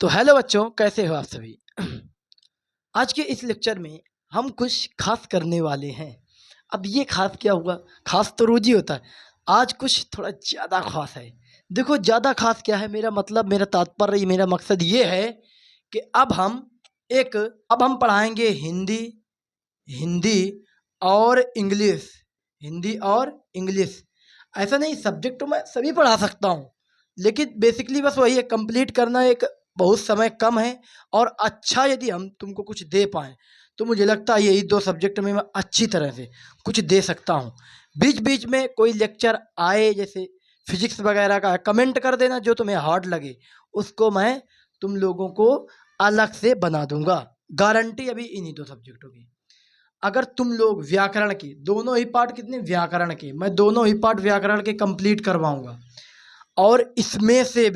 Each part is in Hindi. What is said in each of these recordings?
तो हेलो बच्चों, कैसे हो आप सभी। आज के इस लेक्चर में हम कुछ खास करने वाले हैं। अब ये खास क्या हुआ? खास तो रोज ही होता है, आज कुछ थोड़ा ज़्यादा खास है। देखो, ज़्यादा खास क्या है, मेरा मतलब, मेरा तात्पर्य, मेरा मकसद ये है कि अब हम पढ़ाएंगे हिंदी, हिंदी और इंग्लिश, हिंदी और इंग्लिश। ऐसा नहीं, सब्जेक्ट तो मैं सभी पढ़ा सकता हूँ, लेकिन बेसिकली बस वही है, कंप्लीट करना। एक बहुत समय कम है, और अच्छा यदि हम तुमको कुछ दे पाएँ तो मुझे लगता है यही 2 सब्जेक्ट में मैं अच्छी तरह से कुछ दे सकता हूँ। बीच-बीच में कोई लेक्चर आए, जैसे फिज़िक्स वगैरह का, कमेंट कर देना, जो तुम्हें हार्ड लगे उसको मैं तुम लोगों को अलग से बना दूँगा। गारंटी अभी इन्हीं 2 सब्जेक्टों की। अगर तुम लोग व्याकरण के दोनों ही पार्ट, कितने व्याकरण के, मैं दोनों ही पार्ट व्याकरण के कंप्लीट करवाऊंगा। और इसमें से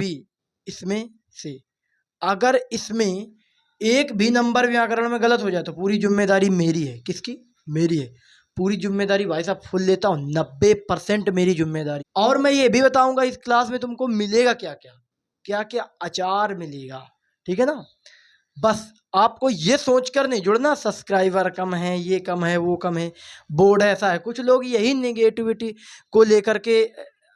अगर इसमें एक भी नंबर व्याकरण में गलत हो जाए तो पूरी जिम्मेदारी मेरी है। किसकी? मेरी है। पूरी जिम्मेदारी भाई साहब फुल लेता हूँ, 90% मेरी जिम्मेदारी। और मैं ये भी बताऊंगा इस क्लास में तुमको मिलेगा क्या क्या, क्या क्या अचार मिलेगा, ठीक है ना। बस आपको ये सोचकर नहीं जुड़ना सब्सक्राइबर कम है, ये कम है, वो कम है, बोर्ड ऐसा है। कुछ लोग यही नेगेटिविटी को लेकर के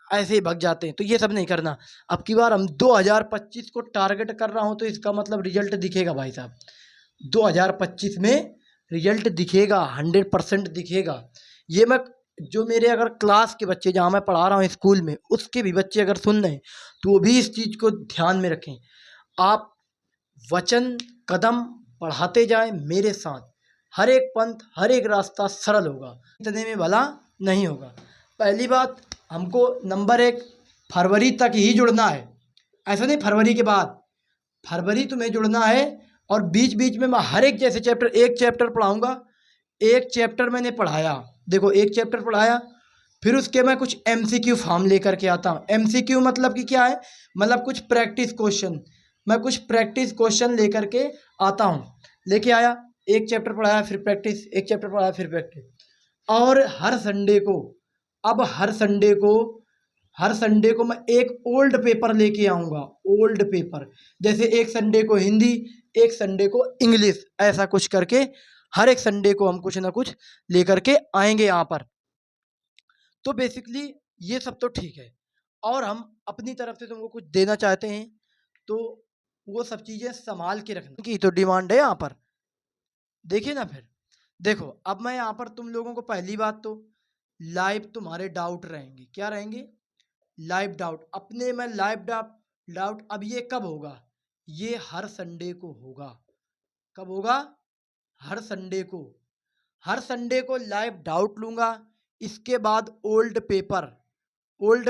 ऐसे ही भग जाते हैं, तो ये सब नहीं करना। अब की बार हम 2025 को टारगेट कर रहा हूँ, तो इसका मतलब रिजल्ट दिखेगा भाई साहब। 2025 में रिजल्ट दिखेगा, 100% दिखेगा। ये मैं, जो मेरे अगर क्लास के बच्चे जहाँ मैं पढ़ा रहा हूँ स्कूल में, उसके भी बच्चे अगर सुन रहे हैं तो वो भी इस चीज़ को ध्यान में रखें। आप वचन कदम बढ़ाते जाएं मेरे साथ, हर एक पंथ, हर एक रास्ता सरल होगा, इतने में भला नहीं होगा। पहली बात, हमको नंबर 1 फरवरी तक ही जुड़ना है, ऐसा नहीं फरवरी के बाद। फरवरी तुम्हें जुड़ना है, और बीच बीच में मैं हर एक, जैसे चैप्टर, एक चैप्टर पढ़ाऊंगा। एक चैप्टर मैंने पढ़ाया, देखो एक चैप्टर पढ़ाया, फिर उसके मैं कुछ एमसीक्यू फॉर्म लेकर के आता हूँ। एमसीक्यू मतलब कि क्या है? मतलब कुछ प्रैक्टिस क्वेश्चन। मैं कुछ प्रैक्टिस क्वेश्चन लेकर के आता हूँ। लेके आया, एक चैप्टर पढ़ाया, फिर प्रैक्टिस, एक चैप्टर पढ़ाया, फिर प्रैक्टिस। और हर संडे को, अब हर संडे को मैं एक ओल्ड पेपर लेके आऊँगा। ओल्ड पेपर, जैसे एक संडे को हिंदी, एक संडे को इंग्लिश, ऐसा कुछ करके हर एक संडे को हम कुछ ना कुछ लेकर के आएंगे यहाँ पर। तो बेसिकली ये सब तो ठीक है, और हम अपनी तरफ से तुमको कुछ देना चाहते हैं, तो वो सब चीज़ें संभाल के रखना की तो डिमांड है यहाँ पर। देखिए ना, फिर देखो, अब मैं यहाँ पर तुम लोगों को, पहली बात तो लाइव तुम्हारे डाउट रहेंगे। क्या रहेंगे? Live doubt. अपने में लाइव डाउट। अब ये कब होगा? ये हर संडे को होगा। कब होगा? हर संडे को। हर संडे को लाइव डाउट लूँगा। इसके बाद ओल्ड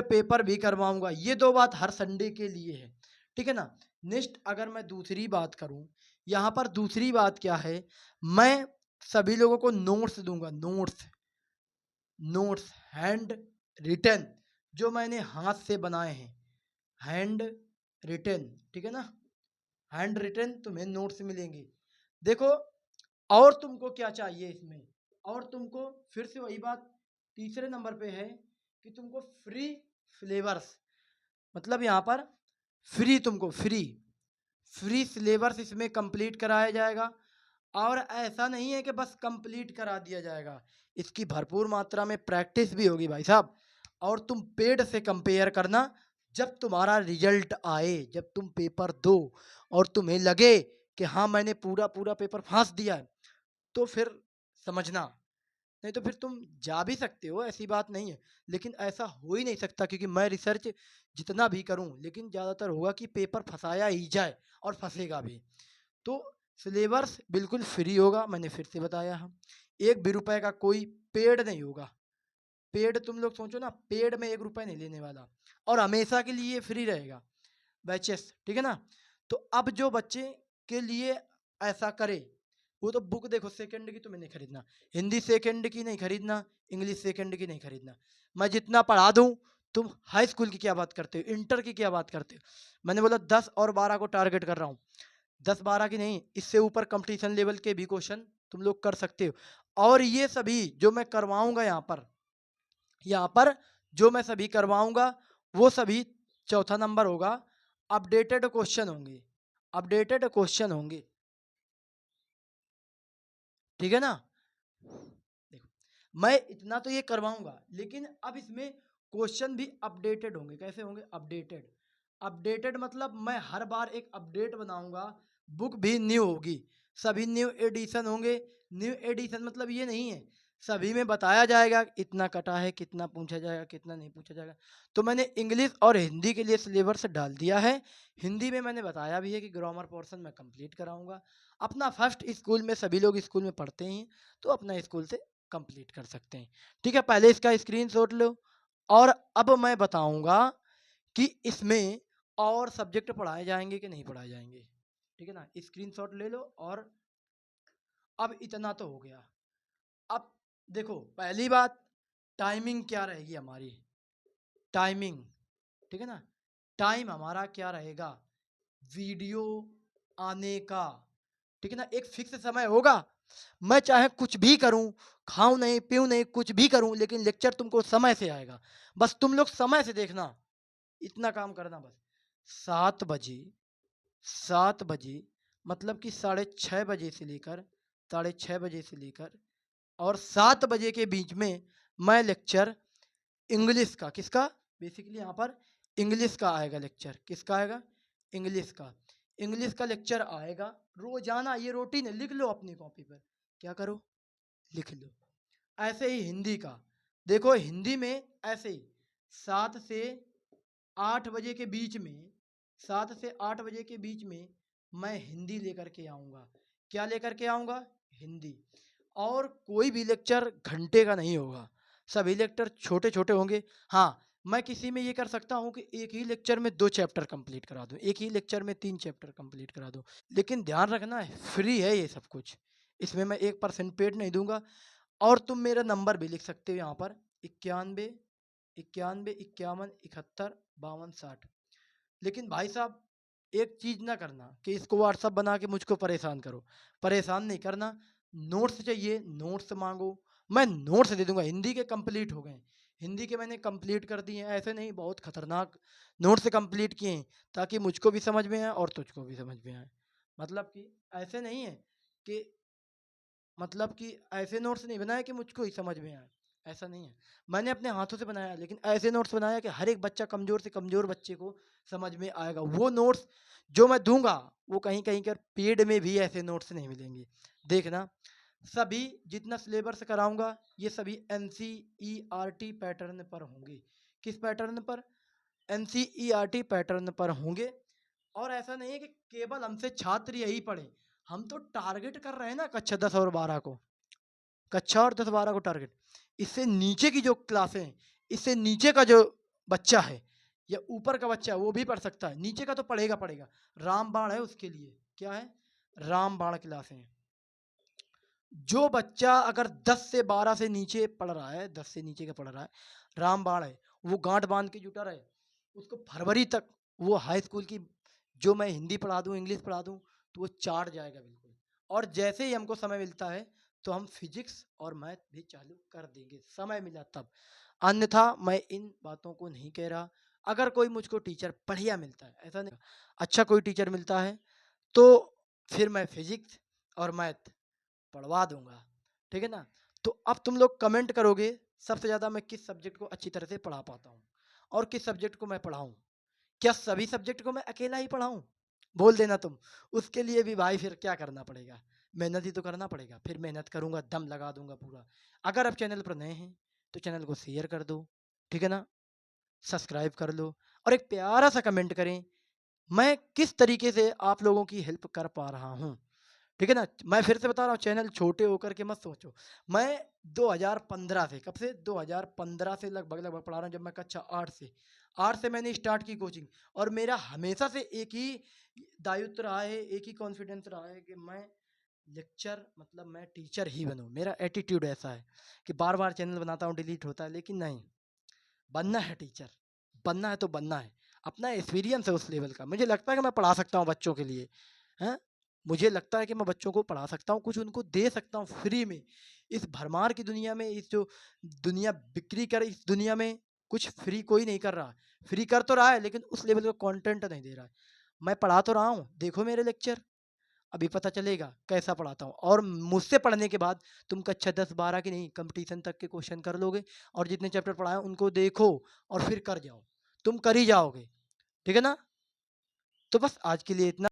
पेपर भी करवाऊँगा। ये 2 बात हर संडे के लिए है, ठीक है ना। नेक्स्ट अगर मैं दूसरी बात करूँ, यहाँ पर दूसरी बात क्या है, मैं सभी लोगों को नोट्स दूँगा। नोट्स हैंड रिटन, जो मैंने हाथ से बनाए हैं, हैंड रिटन, ठीक है ना। हैंड रिटन तुम्हें नोट्स मिलेंगे। देखो, और तुमको क्या चाहिए इसमें? और तुमको फिर से वही बात, तीसरे नंबर पे है कि तुमको फ्री सिलेबस, मतलब यहाँ पर फ्री सिलेबस इसमें कंप्लीट कराया जाएगा। और ऐसा नहीं है कि बस कंप्लीट करा दिया जाएगा, इसकी भरपूर मात्रा में प्रैक्टिस भी होगी भाई साहब। और तुम पेड से कंपेयर करना, जब तुम्हारा रिजल्ट आए, जब तुम पेपर दो और तुम्हें लगे कि हाँ मैंने पूरा पूरा पेपर फाँस दिया है, तो फिर समझना। नहीं तो फिर तुम जा भी सकते हो, ऐसी बात नहीं है, लेकिन ऐसा हो ही नहीं सकता, क्योंकि मैं रिसर्च जितना भी करूं, लेकिन ज़्यादातर होगा कि पेपर फंसाया ही जाए, और फंसेगा भी। तो सिलेबस बिल्कुल फ्री होगा, मैंने फिर से बताया है। 1 भी रुपए का कोई पेड नहीं होगा। पेड तुम लोग सोचो ना, पेड में 1 रुपए नहीं लेने वाला, और हमेशा के लिए फ्री रहेगा बैचेस, ठीक है ना। तो अब जो बच्चे के लिए ऐसा करे, वो तो बुक देखो, सेकंड की तुम्हें नहीं खरीदना, हिंदी सेकंड की नहीं खरीदना, इंग्लिश सेकंड की नहीं खरीदना। मैं जितना पढ़ा दूं, तुम हाई स्कूल की क्या बात करते हो, इंटर की क्या बात करते हो। मैंने बोला 10 और 12 को टारगेट कर रहा हूँ, 10-12 की नहीं, इससे ऊपर कंपटीशन लेवल के भी क्वेश्चन तुम लोग कर सकते हो। और ये सभी जो मैं करवाऊंगा यहाँ पर जो मैं सभी करवाऊंगा, वो सभी, चौथा नंबर होगा, अपडेटेड क्वेश्चन होंगे। अपडेटेड क्वेश्चन होंगे, ठीक है ना। देखो, मैं इतना तो ये करवाऊंगा, लेकिन अब इसमें क्वेश्चन भी अपडेटेड होंगे। कैसे होंगे? अपडेटेड। अपडेटेड मतलब मैं हर बार एक अपडेट बनाऊंगा, बुक भी न्यू होगी, सभी न्यू एडिशन होंगे। न्यू एडिशन मतलब ये नहीं है सभी में बताया जाएगा इतना कटा है, कितना पूछा जाएगा, कितना नहीं पूछा जाएगा। तो मैंने इंग्लिश और हिंदी के लिए सिलेबस डाल दिया है। हिंदी में मैंने बताया भी है कि ग्रामर पोर्शन मैं कंप्लीट कराऊंगा। अपना फर्स्ट स्कूल में, सभी लोग स्कूल में पढ़ते हैं, तो अपना स्कूल से कंप्लीट कर सकते हैं। ठीक है, पहले इसका स्क्रीनशॉट लो। और अब मैं बताऊंगा कि इसमें और सब्जेक्ट पढ़ाए जाएंगे कि नहीं पढ़ाए जाएंगे। ठीक है ना, स्क्रीनशॉट ले लो। और अब इतना तो हो गया। अब देखो, पहली बात, टाइमिंग क्या रहेगी हमारी? टाइमिंग, ठीक है ना, टाइम हमारा क्या रहेगा वीडियो आने का? ठीक है ना, एक फिक्स समय होगा। मैं चाहे कुछ भी करूं, खाऊं नहीं, पीऊं नहीं, कुछ भी करूं, लेकिन लेक्चर तुमको समय से आएगा। बस तुम लोग समय से देखना, इतना काम करना बस। 7 बजे, 7 बजे मतलब कि 6:30 बजे से लेकर, 6:30 बजे से लेकर और 7 बजे के बीच में मैं लेक्चर इंग्लिश का, किसका, बेसिकली यहाँ पर इंग्लिश का आएगा लेक्चर। किसका आएगा? इंग्लिश का। इंग्लिश का लेक्चर आएगा रोजाना। ये रूटीन है, लिख लो अपनी कॉपी पर। क्या करो? लिख लो। ऐसे ही हिंदी का, देखो हिंदी में ऐसे ही 7 से 8 बजे के बीच में, 7 से 8 बजे के बीच में मैं हिंदी लेकर के आऊँगा। क्या लेकर के आऊँगा? हिंदी। और कोई भी लेक्चर घंटे का नहीं होगा, सभी लेक्चर छोटे छोटे होंगे। हाँ, मैं किसी में ये कर सकता हूँ कि एक ही लेक्चर में 2 चैप्टर कंप्लीट करा दूँ, एक ही लेक्चर में 3 चैप्टर कंप्लीट करा दूँ। लेकिन ध्यान रखना है, फ्री है ये सब कुछ, इसमें मैं 1% पेड नहीं दूंगा। और तुम मेरा नंबर भी लिख सकते हो यहाँ पर, 91 91 51 71 52 60। लेकिन भाई साहब, एक चीज ना करना कि इसको व्हाट्सअप बना के मुझको परेशान करो, परेशान नहीं करना। नोट्स चाहिए, नोट्स मांगो, मैं नोट्स दे दूंगा। हिंदी के कंप्लीट हो गए, हिंदी के मैंने कंप्लीट कर दिए हैं, ऐसे नहीं बहुत खतरनाक नोट्स कंप्लीट किए हैं, ताकि मुझको भी समझ में आए और तुझको भी समझ में आए। मतलब कि ऐसे नहीं है कि, मतलब कि ऐसे नोट्स नहीं बनाए कि मुझको ही समझ में आए, ऐसा नहीं है। मैंने अपने हाथों से बनाया, लेकिन ऐसे नोट्स बनाया कि हर एक बच्चा, कमज़ोर से कमज़ोर बच्चे को समझ में आएगा। वो नोट्स जो मैं दूंगा, वो कहीं कहीं कर पेड में भी ऐसे नोट्स नहीं मिलेंगे। देखना, सभी जितना सिलेबस कराऊंगा ये सभी NCERT पैटर्न पर होंगे। किस पैटर्न पर? NCERT पैटर्न पर होंगे। और ऐसा नहीं है कि केवल हमसे छात्र यही पढ़े, हम तो टारगेट कर रहे हैं ना कक्षा 10 और 12 को, कक्षा और 10 12 को टारगेट। इससे नीचे की जो क्लासें हैं, इससे नीचे का जो बच्चा है या ऊपर का बच्चा है, वो भी पढ़ सकता है, नीचे का तो पढ़ेगा पढ़ेगा। रामबाण है उसके लिए, क्या है? रामबाण क्लासें हैं। जो बच्चा अगर 10 से 12 से नीचे पढ़ रहा है, 10 से नीचे का पढ़ रहा है, रामबाण है, वो गांठ बांध के जुटा रहे, उसको फरवरी तक वो हाई स्कूल की, जो मैं हिंदी पढ़ा दूं, इंग्लिश पढ़ा दूं, तो वो चाट जाएगा बिल्कुल। और जैसे ही हमको समय मिलता है, तो हम फिजिक्स और मैथ भी चालू कर देंगे, समय मिला तब। अन्यथा मैं इन बातों को नहीं कह रहा। अगर कोई मुझको टीचर बढ़िया मिलता है, ऐसा नहीं, अच्छा कोई टीचर मिलता है, तो फिर मैं फिजिक्स और मैथ पढ़वा दूंगा। ठीक है ना। तो अब तुम लोग कमेंट करोगे, सबसे ज़्यादा मैं किस सब्जेक्ट को अच्छी तरह से पढ़ा पाता हूँ और किस सब्जेक्ट को मैं पढ़ाऊँ। क्या सभी सब्जेक्ट को मैं अकेला ही पढ़ाऊँ? बोल देना तुम। उसके लिए भी भाई फिर क्या करना पड़ेगा, मेहनत ही तो करना पड़ेगा। फिर मेहनत करूँगा, दम लगा दूंगा पूरा। अगर आप चैनल पर नए हैं तो चैनल को शेयर कर दो, ठीक है ना, सब्सक्राइब कर लो, और एक प्यारा सा कमेंट करें, मैं किस तरीके से आप लोगों की हेल्प कर पा रहा हूँ। ठीक है ना। मैं फिर से बता रहा हूँ, चैनल छोटे होकर के मत सोचो। मैं 2015 से, कब से, 2015 से लगभग लगभग पढ़ा रहा हूँ, जब मैं कक्षा 8 से, 8 से मैंने स्टार्ट की कोचिंग। और मेरा हमेशा से एक ही दायित्व रहा है, एक ही कॉन्फिडेंस रहा है कि मैं लेक्चर, मतलब मैं टीचर ही बनूँ। मेरा एटीट्यूड ऐसा है कि बार बार चैनल बनाता हूँ, डिलीट होता है, लेकिन नहीं, बनना है टीचर, बनना है तो बनना है। अपना एक्सपीरियंस है उस लेवल का, मुझे लगता है कि मैं पढ़ा सकता हूँ बच्चों के लिए, हैं। मुझे लगता है कि मैं बच्चों को पढ़ा सकता हूँ, कुछ उनको दे सकता हूँ फ्री में। इस भरमार की दुनिया में, इस जो दुनिया बिक्री कर, इस दुनिया में कुछ फ्री कोई नहीं कर रहा। फ्री कर तो रहा है, लेकिन उस लेवल का कंटेंट नहीं दे रहा है। मैं पढ़ा तो रहा हूँ, देखो मेरे लेक्चर, अभी पता चलेगा कैसा पढ़ाता हूँ। और मुझसे पढ़ने के बाद तुम कक्षा 10-12 की नहीं, कंपटीशन तक के क्वेश्चन कर लोगे और जितने चैप्टर पढ़ाए उनको देखो और फिर कर जाओ, तुम कर ही जाओगे, ठीक है ना? तो बस आज के लिए इतना।